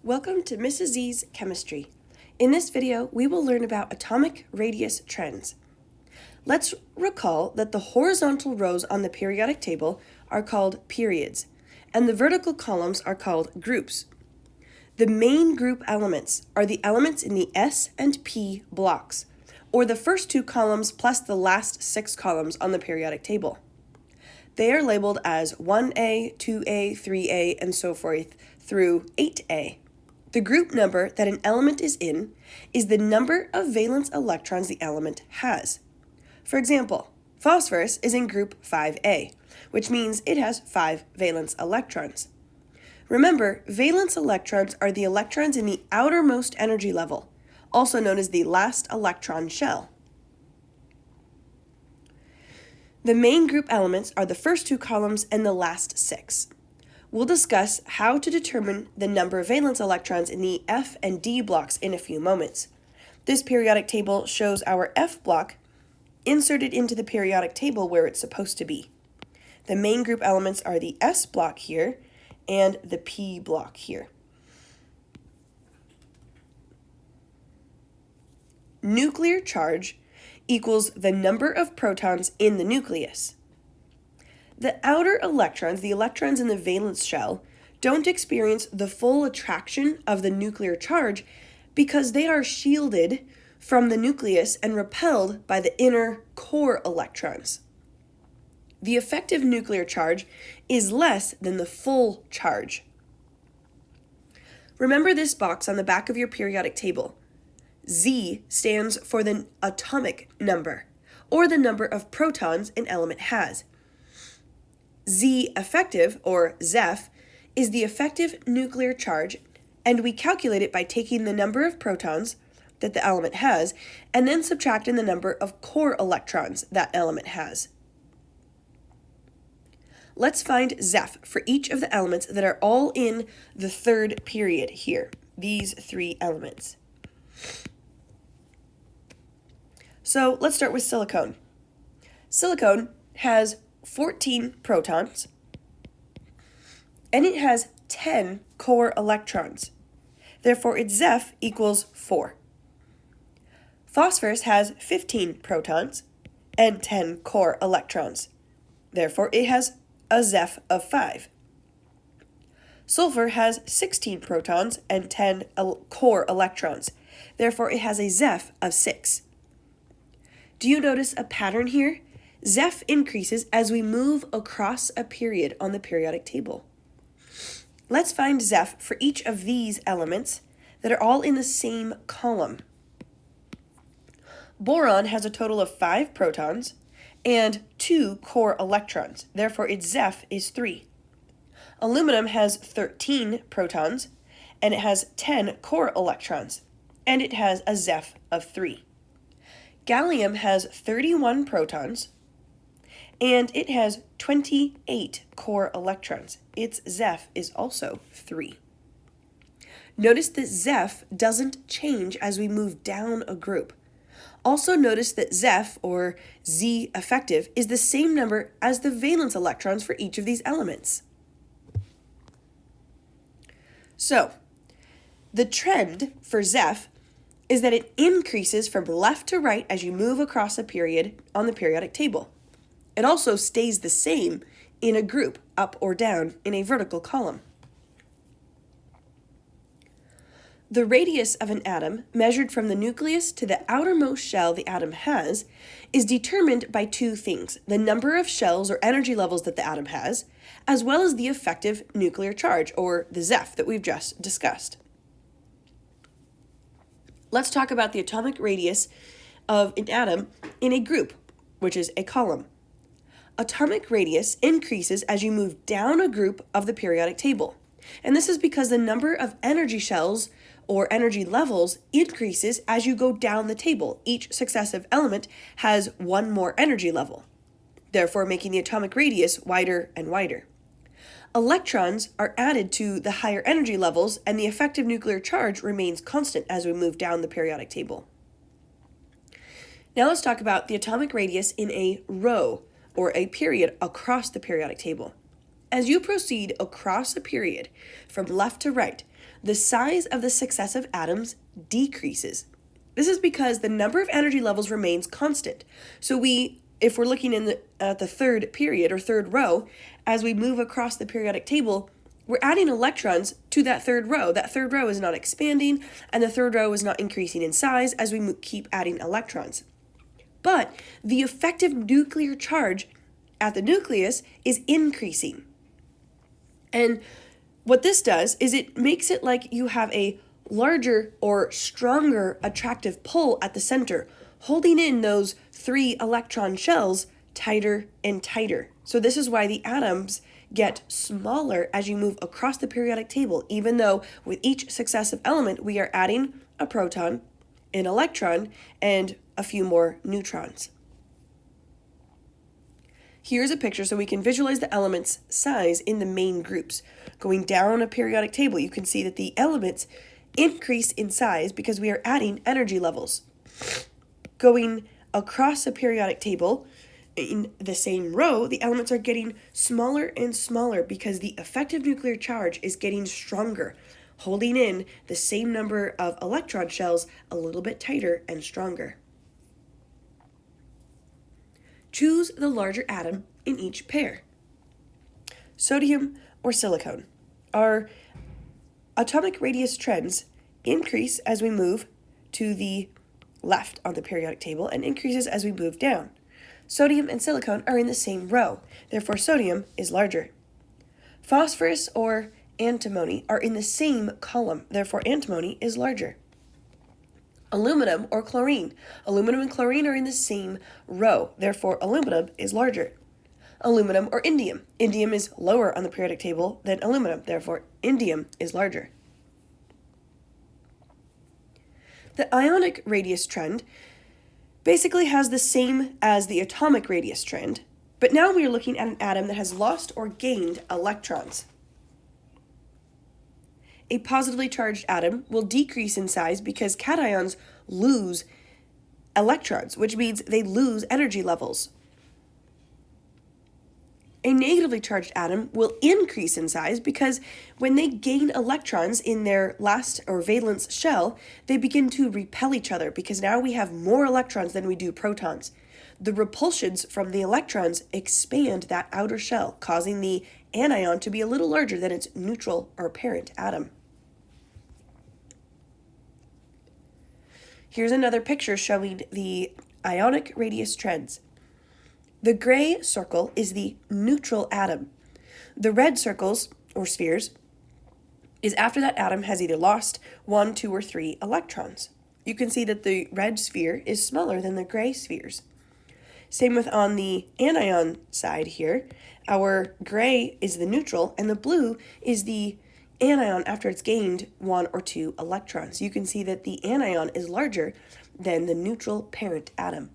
Welcome to Mrs. Z's Chemistry. In this video, we will learn about atomic radius trends. Let's recall that the horizontal rows on the periodic table are called periods, and the vertical columns are called groups. The main group elements are the elements in the S and P blocks, or the first two columns plus the last six columns on the periodic table. They are labeled as 1A, 2A, 3A, and so forth through 8A. The group number that an element is in is the number of valence electrons the element has. For example, phosphorus is in group 5A, which means it has 5 valence electrons. Remember, valence electrons are the electrons in the outermost energy level, also known as the last electron shell. The main group elements are the first two columns and the last six. We'll discuss how to determine the number of valence electrons in the F and D blocks in a few moments. This periodic table shows our F block inserted into the periodic table where it's supposed to be. The main group elements are the S block here and the P block here. Nuclear charge equals the number of protons in the nucleus. The outer electrons, the electrons in the valence shell, don't experience the full attraction of the nuclear charge because they are shielded from the nucleus and repelled by the inner core electrons. The effective nuclear charge is less than the full charge. Remember this box on the back of your periodic table. Z stands for the atomic number, or the number of protons an element has. Z effective, or Zeph, is the effective nuclear charge, and we calculate it by taking the number of protons that the element has and then subtracting the number of core electrons that element has. Let's find Zeph for each of the elements that are all in the third period here, these three elements. So let's start with silicon. Silicon has 14 protons, and it has 10 core electrons. Therefore, its Zeph equals 4. Phosphorus has 15 protons and 10 core electrons. Therefore, it has a Zeph of 5. Sulfur has 16 protons and 10 core electrons. Therefore, it has a Zeph of 6. Do you notice a pattern here? Zeph increases as we move across a period on the periodic table. Let's find Zeph for each of these elements that are all in the same column. Boron has a total of 5 protons and 2 core electrons. Therefore, its Zeph is 3. Aluminum has 13 protons and it has 10 core electrons, and it has a Zeph of 3. Gallium has 31 protons, and it has 28 core electrons. Its Zeph is also 3. Notice that Zeph doesn't change as we move down a group. Also notice that Zeph, or Z effective, is the same number as the valence electrons for each of these elements. So, the trend for Zeph is that it increases from left to right as you move across a period on the periodic table. It also stays the same in a group, up or down, in a vertical column. The radius of an atom, measured from the nucleus to the outermost shell the atom has, is determined by two things: the number of shells or energy levels that the atom has, as well as the effective nuclear charge, or the Zeph that we've just discussed. Let's talk about the atomic radius of an atom in a group, which is a column. Atomic radius increases as you move down a group of the periodic table. And this is because the number of energy shells or energy levels increases as you go down the table. Each successive element has one more energy level, therefore making the atomic radius wider and wider. Electrons are added to the higher energy levels, and the effective nuclear charge remains constant as we move down the periodic table. Now let's talk about the atomic radius in a row, or a period, across the periodic table. As you proceed across a period from left to right, the size of the successive atoms decreases. This is because the number of energy levels remains constant. So if we're looking at the third period or third row, as we move across the periodic table, we're adding electrons to that third row. That third row is not expanding, and the third row is not increasing in size as we keep adding electrons. But the effective nuclear charge at the nucleus is increasing. And what this does is it makes it like you have a larger or stronger attractive pull at the center, holding in those 3 electron shells tighter and tighter. So this is why the atoms get smaller as you move across the periodic table, even though with each successive element we are adding a proton, an electron, and a few more neutrons. Here's a picture so we can visualize the elements' size in the main groups. Going down a periodic table, you can see that the elements increase in size because we are adding energy levels. Going across a periodic table, in the same row, the elements are getting smaller and smaller because the effective nuclear charge is getting stronger, holding in the same number of electron shells a little bit tighter and stronger. Choose the larger atom in each pair. Sodium or silicon. Our atomic radius trends increase as we move to the left on the periodic table and increases as we move down. Sodium and silicon are in the same row, therefore sodium is larger. Phosphorus or antimony are in the same column, therefore antimony is larger. Aluminum or chlorine. Aluminum and chlorine are in the same row, therefore aluminum is larger. Aluminum or indium. Indium is lower on the periodic table than aluminum, therefore indium is larger. The ionic radius trend basically has the same as the atomic radius trend, but now we are looking at an atom that has lost or gained electrons. A positively charged atom will decrease in size because cations lose electrons, which means they lose energy levels. A negatively charged atom will increase in size because when they gain electrons in their last or valence shell, they begin to repel each other because now we have more electrons than we do protons. The repulsions from the electrons expand that outer shell, causing the anion to be a little larger than its neutral or parent atom. Here's another picture showing the ionic radius trends. The gray circle is the neutral atom. The red circles, or spheres, is after that atom has either lost 1, 2, or 3 electrons. You can see that the red sphere is smaller than the gray spheres. Same with on the anion side here. Our gray is the neutral, and the blue is the anion after it's gained 1 or 2 electrons. You can see that the anion is larger than the neutral parent atom.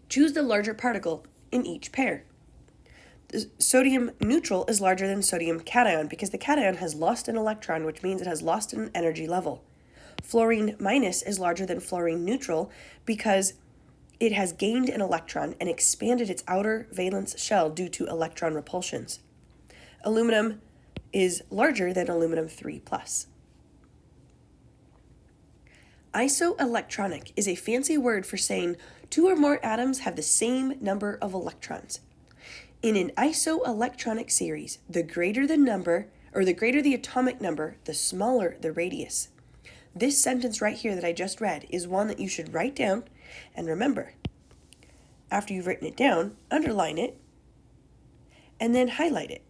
Choose the larger particle in each pair. The sodium neutral is larger than sodium cation because the cation has lost an electron, which means it has lost an energy level. Fluorine minus is larger than fluorine neutral because it has gained an electron and expanded its outer valence shell due to electron repulsions. Aluminum is larger than aluminum 3+. Isoelectronic is a fancy word for saying 2 or more atoms have the same number of electrons. In an isoelectronic series, the greater the number, or the greater the atomic number, the smaller the radius. This sentence right here that I just read is one that you should write down and remember. After you've written it down, underline it, and then highlight it.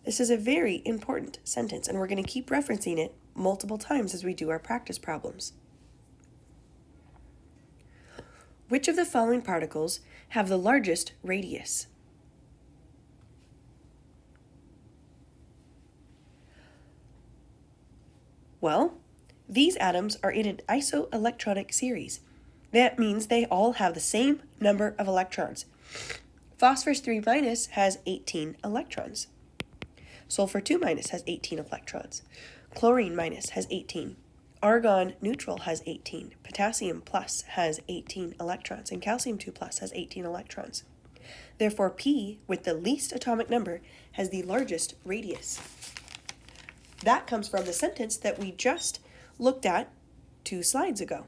This is a very important sentence, and we're going to keep referencing it multiple times as we do our practice problems. Which of the following particles have the largest radius? Well, these atoms are in an isoelectronic series. That means they all have the same number of electrons. Phosphorus 3- has 18 electrons. Sulfur 2- has 18 electrons. Chlorine- has 18. Argon neutral has 18, potassium plus has 18 electrons, and calcium 2 plus has 18 electrons. Therefore, P, with the least atomic number, has the largest radius. That comes from the sentence that we just looked at 2 slides ago.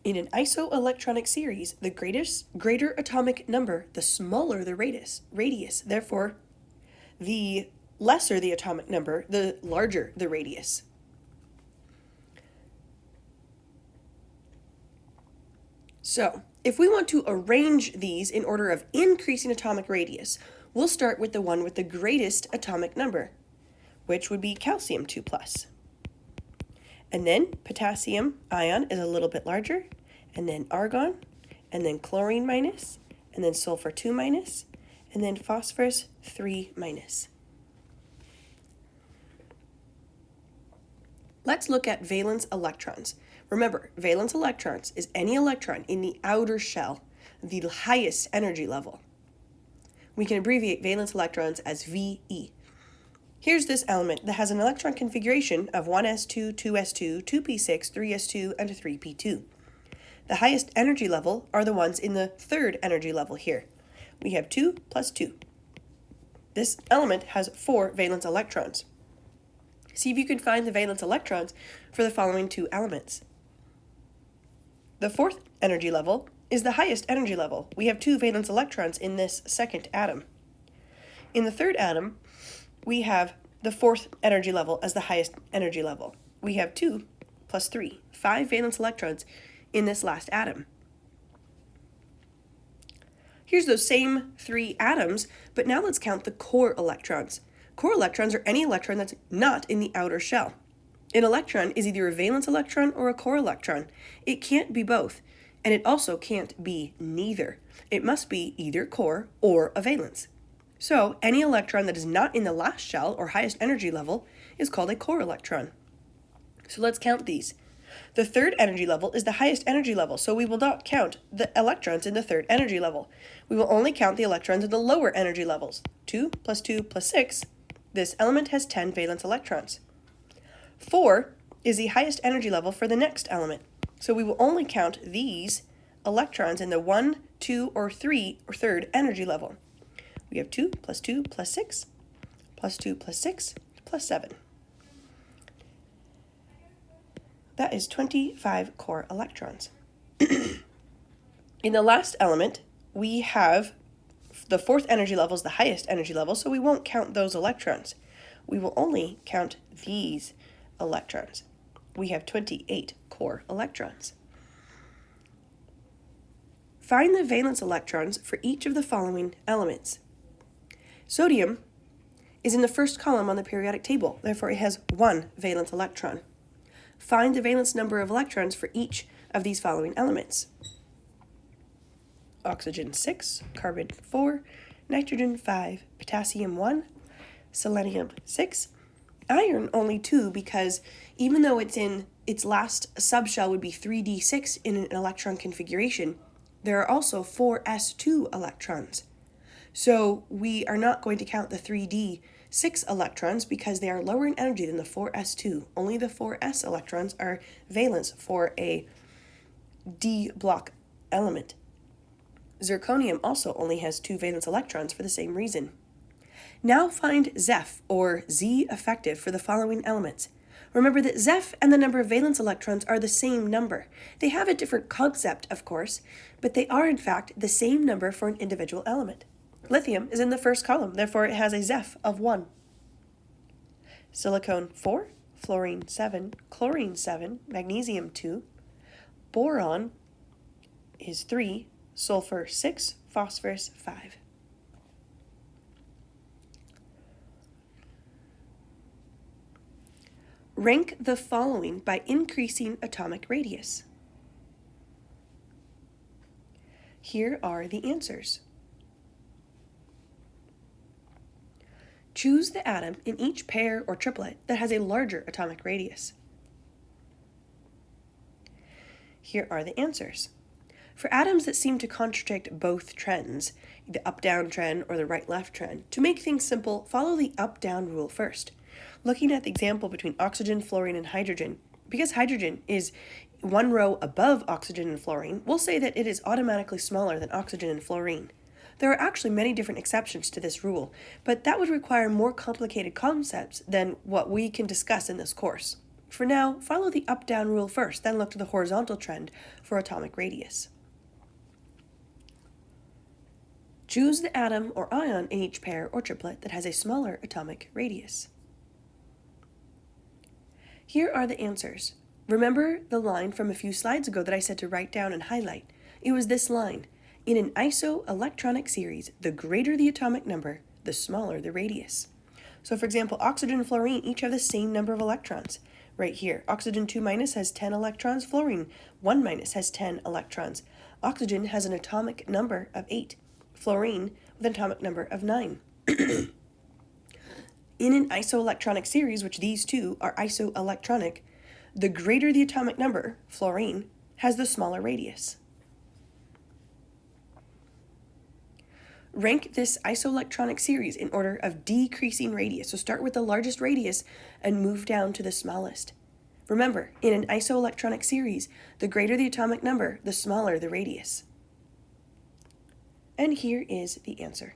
In an isoelectronic series, the greater atomic number, the smaller the radius. Therefore, the lesser the atomic number, the larger the radius. So, if we want to arrange these in order of increasing atomic radius, we'll start with the one with the greatest atomic number, which would be calcium 2 plus. And then potassium ion is a little bit larger, and then argon, and then chlorine minus, and then sulfur 2 minus, and then phosphorus 3 minus. Let's look at valence electrons. Remember, valence electrons is any electron in the outer shell, the highest energy level. We can abbreviate valence electrons as VE. Here's this element that has an electron configuration of 1s2, 2s2, 2p6, 3s2, and 3p2. The highest energy level are the ones in the third energy level here. We have 2 plus 2. This element has 4 valence electrons. See if you can find the valence electrons for the following 2 elements. The fourth energy level is the highest energy level. We have 2 valence electrons in this second atom. In the third atom, we have the fourth energy level as the highest energy level. We have 2 plus 3, 5 valence electrons in this last atom. Here's those same 3 atoms, but now let's count the core electrons. Core electrons are any electron that's not in the outer shell. An electron is either a valence electron or a core electron. It can't be both, and it also can't be neither. It must be either core or a valence. So, any electron that is not in the last shell or highest energy level is called a core electron. So let's count these. The third energy level is the highest energy level, so we will not count the electrons in the third energy level. We will only count the electrons in the lower energy levels. 2 plus 2 plus 6. This element has 10 valence electrons. 4 is the highest energy level for the next element, so we will only count these electrons in the 1, 2, or 3 or third energy level. We have 2 plus 2 plus 6, plus 2 plus 6, plus 7. That is 25 core electrons. In the last element, we have the fourth energy level is the highest energy level, so we won't count those electrons. We will only count these electrons. We have 28 core electrons. Find the valence electrons for each of the following elements. Sodium is in the first column on the periodic table, therefore it has 1 valence electron. Find the valence number of electrons for each of these following elements. Oxygen 6, carbon 4, nitrogen 5, potassium 1, selenium 6, iron only 2 because even though it's in its last subshell would be 3d6 in an electron configuration, there are also 4s2 electrons. So we are not going to count the 3d6 electrons because they are lower in energy than the 4s2. Only the 4s electrons are valence for a d block element. Zirconium also only has 2 valence electrons for the same reason. Now find Zeph, or Z effective, for the following elements. Remember that Zeph and the number of valence electrons are the same number. They have a different concept, of course, but they are in fact the same number for an individual element. Lithium is in the first column, therefore it has a Zeph of 1. Silicon 4, fluorine 7, chlorine 7, magnesium 2, boron is 3, sulfur 6, phosphorus 5. Rank the following by increasing atomic radius. Here are the answers. Choose the atom in each pair or triplet that has a larger atomic radius. Here are the answers. For atoms that seem to contradict both trends, the up-down trend or the right-left trend, to make things simple, follow the up-down rule first. Looking at the example between oxygen, fluorine, and hydrogen, because hydrogen is one row above oxygen and fluorine, we'll say that it is automatically smaller than oxygen and fluorine. There are actually many different exceptions to this rule, but that would require more complicated concepts than what we can discuss in this course. For now, follow the up-down rule first, then look to the horizontal trend for atomic radius. Choose the atom or ion in each pair or triplet that has a smaller atomic radius. Here are the answers. Remember the line from a few slides ago that I said to write down and highlight? It was this line. In an isoelectronic series, the greater the atomic number, the smaller the radius. So for example, oxygen and fluorine each have the same number of electrons. Right here, oxygen 2- has 10 electrons, fluorine 1- has 10 electrons. Oxygen has an atomic number of 8, fluorine with an atomic number of 9. In an isoelectronic series, which these two are isoelectronic, the greater the atomic number, fluorine, has the smaller radius. Rank this isoelectronic series in order of decreasing radius. So start with the largest radius and move down to the smallest. Remember, in an isoelectronic series, the greater the atomic number, the smaller the radius. And here is the answer.